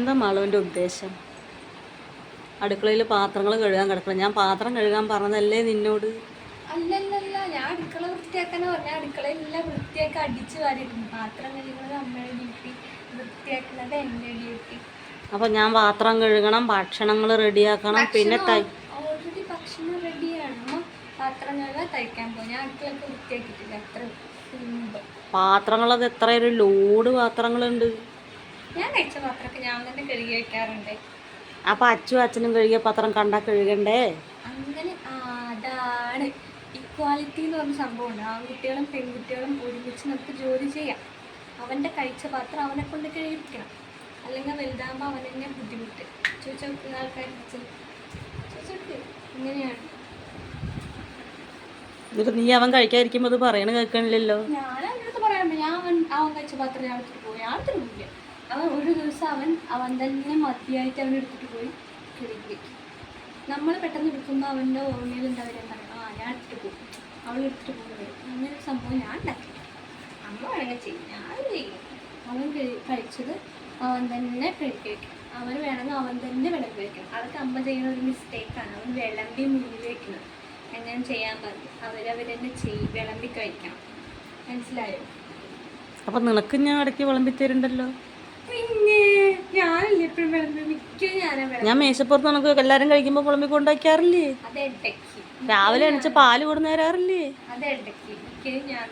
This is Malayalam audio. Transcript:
എന്താ മാളുവിൻ്റെ ഉദ്ദേശം? അടുക്കളയിൽ പാത്രങ്ങൾ കഴുകാൻ കിടക്കണം. ഞാൻ പാത്രം കഴുകാൻ പറഞ്ഞതല്ലേ നിന്നോട്? അല്ലല്ലല്ല, ഞാൻ അടുക്കള വൃത്തിയാക്കാനാ പറഞ്ഞ. അടുക്കളയെല്ലാം വൃത്തിയാക്കി അടിച്ചു വാരിയിട്ടുണ്ട്. പാത്രം കഴുകുന്നത് അമ്മയുടെ ഡ്യൂട്ടി, വൃത്തിയാക്കുന്നത് എൻ്റെ ഡ്യൂട്ടി. അപ്പം ഞാൻ പാത്രം കഴുകണം, ഭക്ഷണങ്ങൾ റെഡിയാക്കണം, പിന്നെ ഓൾറെഡി ഭക്ഷണം റെഡിയാണ്. അമ്മ പാത്രം കഴുകാൻ തയ്ക്കാൻ പോകും. ഞാൻ അടുക്കളയൊക്കെ വൃത്തിയാക്കിയിട്ടില്ല. അത്ര പാത്രങ്ങളത് എത്ര ഒരു ലോഡ് പാത്രങ്ങളുണ്ട്. ഞാൻ കഴിച്ച പാത്രമൊക്കെ ഞാൻ തന്നെ കഴുകി വയ്ക്കാറുണ്ട്. അപ്പം അച്ഛനും കഴുകിയ പാത്രം കണ്ടാൽ കഴുകണ്ടേ? അങ്ങനെ അതാണ് ഇക്വാലിറ്റി എന്ന് പറഞ്ഞ സംഭവമുണ്ട്. ആൺകുട്ടികളും പെൺകുട്ടികളും ഒരുമിച്ച് നമുക്ക് ജോലി ചെയ്യാം. അവൻ്റെ കഴിച്ച പാത്രം അവനെ കൊണ്ട് കഴിപ്പിക്കണം. അല്ലെങ്കിൽ വലുതാകുമ്പോൾ അവൻ തന്നെ ബുദ്ധിമുട്ട്. ചോദിച്ചോക്ക് ആൾക്കാർ ചോദിച്ചോക്ക് ഇങ്ങനെയാണ്. എന്നിട്ട് നീ അവൻ കഴിക്കാതിരിക്കുമ്പോൾ അത് പറയണ കേൾക്കണില്ലല്ലോ. ഞാൻ അവനടുത്ത് പറയാറുണ്ട്, അവൻ കഴിച്ച പാത്രം ഞാൻ എടുത്തിട്ട് പോയി. ഞാൻ എടുത്തിട്ട് പോയില്ല. അവൻ ഒരു ദിവസം അവൻ തന്നെ മതിയായിട്ട് അവൻ എടുത്തിട്ട് പോയി കഴുകി വയ്ക്കും. നമ്മൾ പെട്ടെന്ന് എടുക്കുമ്പോൾ അവൻ്റെ ഓർമ്മയിൽ ഉണ്ടാവില്ല. പറയും ഞാൻ എടുത്തിട്ട് പോകും, അവൾ എടുത്തിട്ട് പോകുന്നത്. അങ്ങനെ ഒരു സംഭവം ഞാൻ ഉണ്ടാക്കി. അമ്മ വേണമെങ്കിൽ ചെയ്യും, ഞാൻ ചെയ്യും. അവൻ കഴിച്ചത് അവൻ തന്നെ കഴുകി വയ്ക്കും. അവന് വേണമെങ്കിൽ അവൻ തന്നെ വിളമ്പി വയ്ക്കണം. അതൊക്കെ അമ്മ ചെയ്യുന്ന ഒരു മിസ്റ്റേക്കാണ്. അവൻ വിളമ്പി മുന്നിൽ വയ്ക്കുന്നത്. അങ്ങനെ ചെയ്യാൻ പാടില്ല. അവരവരെന്നെ വിളമ്പി കഴിക്കണം. മനസ്സിലായോ? അപ്പം നിനക്ക് ഞാൻ ഇടയ്ക്ക് വിളമ്പി തരുന്നുണ്ടല്ലോ. പിന്നെ ഞാനല്ലേ എപ്പോഴും വിളമ്പി, ഞാൻ മേശപ്പുറത്ത് നമുക്ക് എല്ലാവരും കഴിക്കുമ്പോൾ വിളമ്പി കൊണ്ടുവയ്ക്കാറില്ലേ? അതെടക്കി രാവിലെ എണിച്ച് പാല് കൊടുന്നു തരാറില്ലേ? അതെടക്കി ഞാൻ